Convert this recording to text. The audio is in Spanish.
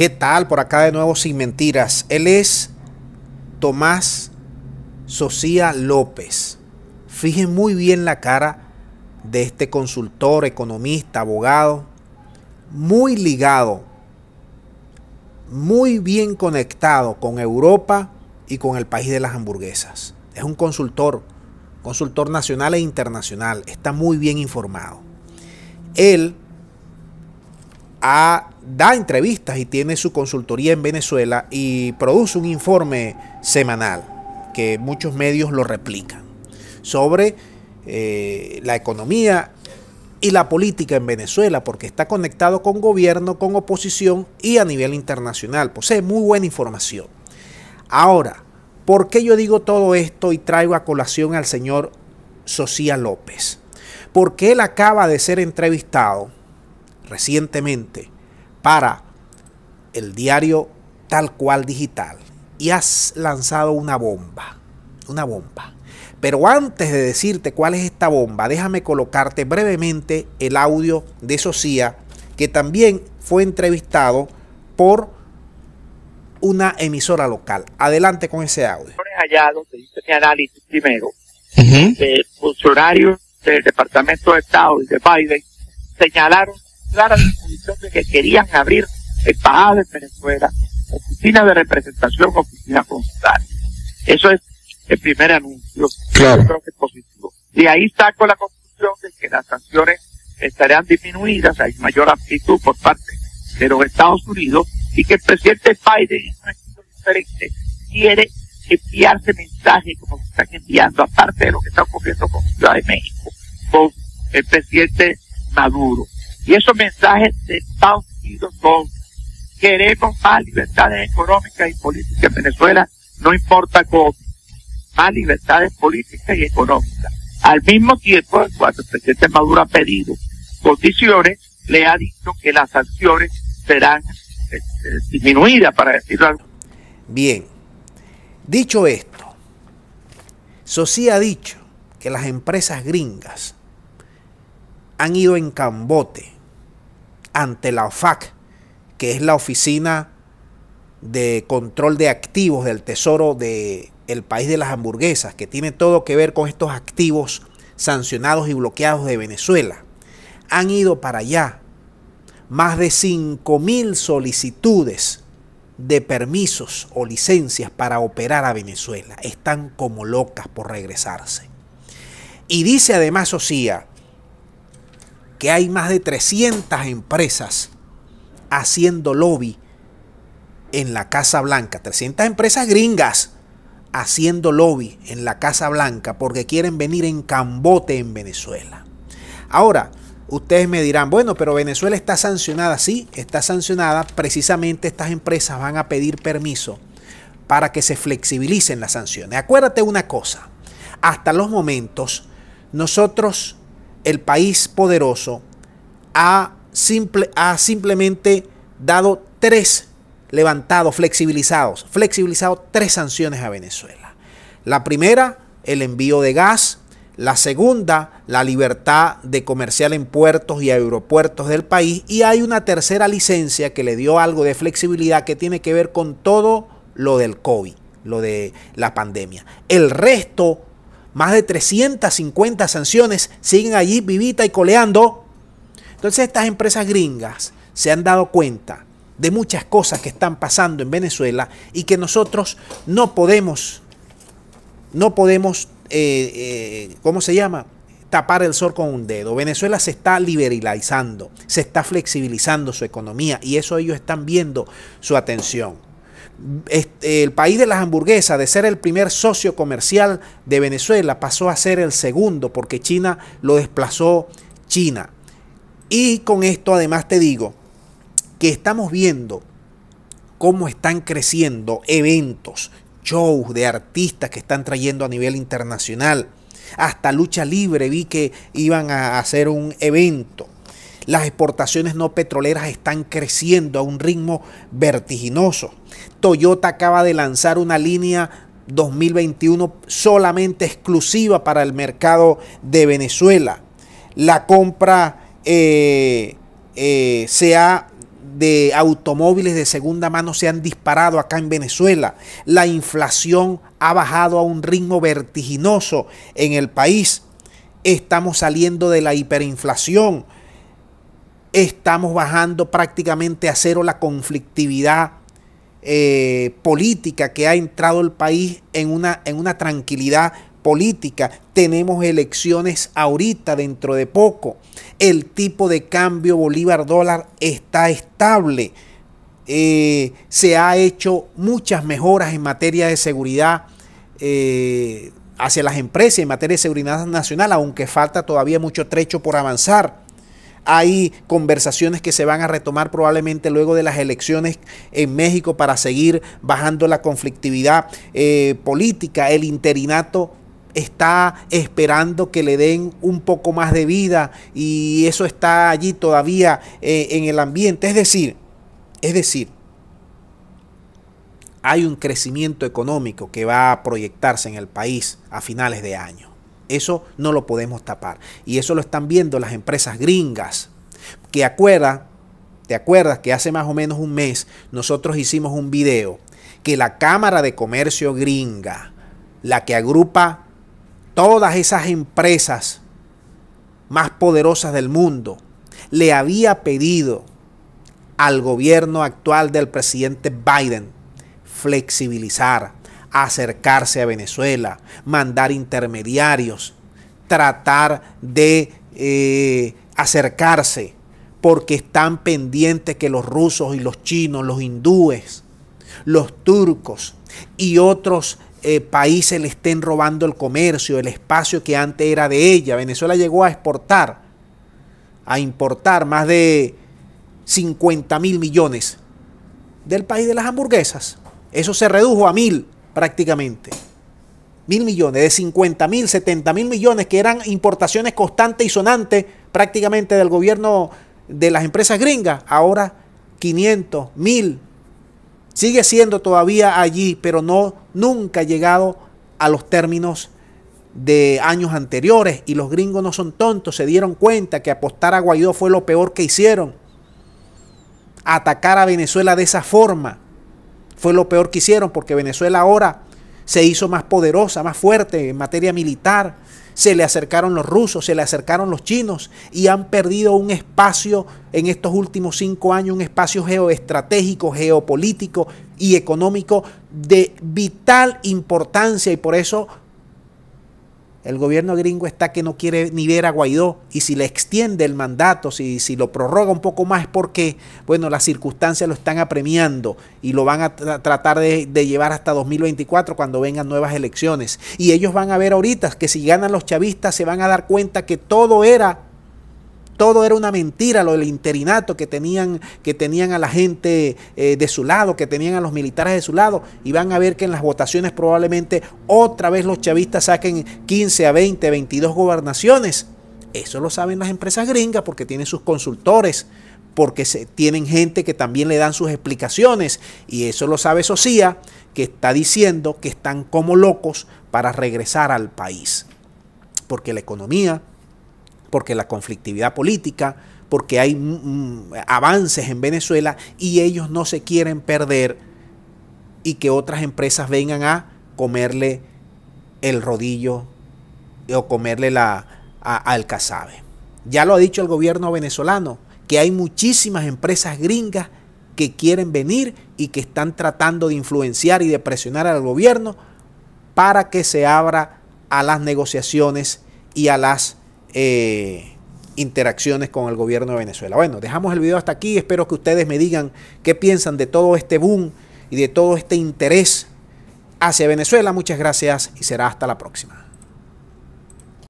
¿Qué tal? Por acá de nuevo Sin Mentiras. Él es Tomás Socia López. Fijen muy bien la cara de este consultor, economista, abogado, muy ligado, muy bien conectado con Europa y con el país de las hamburguesas. Es un consultor nacional e internacional. Está muy bien informado. Él da entrevistas y tiene su consultoría en Venezuela y produce un informe semanal que muchos medios lo replican sobre la economía y la política en Venezuela, porque está conectado con gobierno, con oposición y a nivel internacional. Posee muy buena información. Ahora, ¿por qué yo digo todo esto y traigo a colación al señor Socia López? Porque él acaba de ser entrevistado recientemente para el diario Tal Cual Digital y has lanzado una bomba. Pero antes de decirte cuál es esta bomba, déjame colocarte brevemente el audio de Socia, que también fue entrevistado por una emisora local. Adelante con ese audio. Allá donde hice mi análisis primero, de funcionarios del Departamento de Estado y de Biden señalaron clara disposición de que querían abrir embajadas en Venezuela, oficinas de representación, oficinas consulares. Eso es el primer anuncio. Claro. Yo creo que es positivo. De ahí saco la conclusión de que las sanciones estarán disminuidas, hay mayor amplitud por parte de los Estados Unidos y que el presidente Biden, en un estilo diferente, quiere enviarse mensajes como se están enviando, aparte de lo que está ocurriendo con Ciudad de México, con el presidente Maduro. Y esos mensajes de Estados Unidos son: queremos más libertades económicas y políticas en Venezuela, no importa cómo, más libertades políticas y económicas. Al mismo tiempo, cuando el presidente Maduro ha pedido condiciones, le ha dicho que las sanciones serán disminuidas, para decirlo algo. Bien, dicho esto, Socia ha dicho que las empresas gringas han ido en cambote ante la OFAC, que es la Oficina de Control de Activos del Tesoro del país de las hamburguesas, que tiene todo que ver con estos activos sancionados y bloqueados de Venezuela. Han ido para allá más de 5.000 solicitudes de permisos o licencias para operar a Venezuela. Están como locas por regresarse. Y dice además Socia que hay más de 300 empresas haciendo lobby en la Casa Blanca, 300 empresas gringas haciendo lobby en la Casa Blanca porque quieren venir en cambote en Venezuela. Ahora, ustedes me dirán, bueno, pero Venezuela está sancionada. Sí, está sancionada. Precisamente estas empresas van a pedir permiso para que se flexibilicen las sanciones. Acuérdate una cosa, hasta los momentos nosotros, el país poderoso, ha simplemente dado flexibilizado 3 sanciones a Venezuela. La primera, el envío de gas. La segunda, la libertad de comercial en puertos y aeropuertos del país. Y hay una tercera licencia que le dio algo de flexibilidad que tiene que ver con todo lo del COVID, lo de la pandemia. El resto, más de 350 sanciones, siguen allí vivita y coleando. Entonces estas empresas gringas se han dado cuenta de muchas cosas que están pasando en Venezuela y que nosotros no podemos tapar el sol con un dedo. Venezuela se está liberalizando, se está flexibilizando su economía y eso ellos están viendo su atención. El país de las hamburguesas, de ser el primer socio comercial de Venezuela, pasó a ser el segundo porque China lo desplazó China. Y con esto además te digo que estamos viendo cómo están creciendo eventos, shows de artistas que están trayendo a nivel internacional. Hasta lucha libre vi que iban a hacer un evento. Las exportaciones no petroleras están creciendo a un ritmo vertiginoso. Toyota acaba de lanzar una línea 2021 solamente exclusiva para el mercado de Venezuela. La compra se ha de automóviles de segunda mano se han disparado acá en Venezuela. La inflación ha bajado a un ritmo vertiginoso en el país. Estamos saliendo de la hiperinflación. Estamos bajando prácticamente a cero la conflictividad política que ha entrado el país en una tranquilidad política. Tenemos elecciones ahorita dentro de poco. El tipo de cambio bolívar-dólar está estable. Se ha hecho muchas mejoras en materia de seguridad hacia las empresas, en materia de seguridad nacional, aunque falta todavía mucho trecho por avanzar. Hay conversaciones que se van a retomar probablemente luego de las elecciones en México para seguir bajando la conflictividad política. El interinato está esperando que le den un poco más de vida y eso está allí todavía en el ambiente. Es decir, hay un crecimiento económico que va a proyectarse en el país a finales de año. Eso no lo podemos tapar. Y eso lo están viendo las empresas gringas. ¿Te acuerdas que hace más o menos un mes nosotros hicimos un video que la Cámara de Comercio gringa, la que agrupa todas esas empresas más poderosas del mundo, le había pedido al gobierno actual del presidente Biden flexibilizar, acercarse a Venezuela, mandar intermediarios, tratar de acercarse, porque están pendientes que los rusos y los chinos, los hindúes, los turcos y otros países le estén robando el comercio, el espacio que antes era de ella. Venezuela llegó a importar más de 50.000 millones del país de las hamburguesas. Eso se redujo a 1.000 prácticamente. 1.000 millones, de 50.000, 70.000 millones que eran importaciones constantes y sonantes prácticamente del gobierno de las empresas gringas. Ahora 500, 1.000. Sigue siendo todavía allí, pero nunca ha llegado a los términos de años anteriores. Y los gringos no son tontos, se dieron cuenta que apostar a Guaidó fue lo peor que hicieron. Atacar a Venezuela de esa forma fue lo peor que hicieron, porque Venezuela ahora se hizo más poderosa, más fuerte en materia militar. Se le acercaron los rusos, se le acercaron los chinos y han perdido un espacio en estos últimos 5 años, un espacio geoestratégico, geopolítico y económico de vital importancia, y por eso el gobierno gringo está que no quiere ni ver a Guaidó, y si le extiende el mandato, si lo prorroga un poco más, es porque, bueno, las circunstancias lo están apremiando y lo van a tratar de llevar hasta 2024 cuando vengan nuevas elecciones. Y ellos van a ver ahorita que si ganan los chavistas se van a dar cuenta que todo era una mentira, lo del interinato, que tenían a la gente de su lado, que tenían a los militares de su lado, y van a ver que en las votaciones probablemente otra vez los chavistas saquen 15 a 20, 22 gobernaciones. Eso lo saben las empresas gringas porque tienen sus consultores, porque tienen gente que también le dan sus explicaciones, y eso lo sabe Socia, que está diciendo que están como locos para regresar al país, porque la economía, porque la conflictividad política, porque hay avances en Venezuela y ellos no se quieren perder y que otras empresas vengan a comerle el rodillo o comerle al casabe. Ya lo ha dicho el gobierno venezolano, que hay muchísimas empresas gringas que quieren venir y que están tratando de influenciar y de presionar al gobierno para que se abra a las negociaciones y a las interacciones con el gobierno de Venezuela. Bueno, dejamos el video hasta aquí. Espero que ustedes me digan qué piensan de todo este boom y de todo este interés hacia Venezuela. Muchas gracias y será hasta la próxima.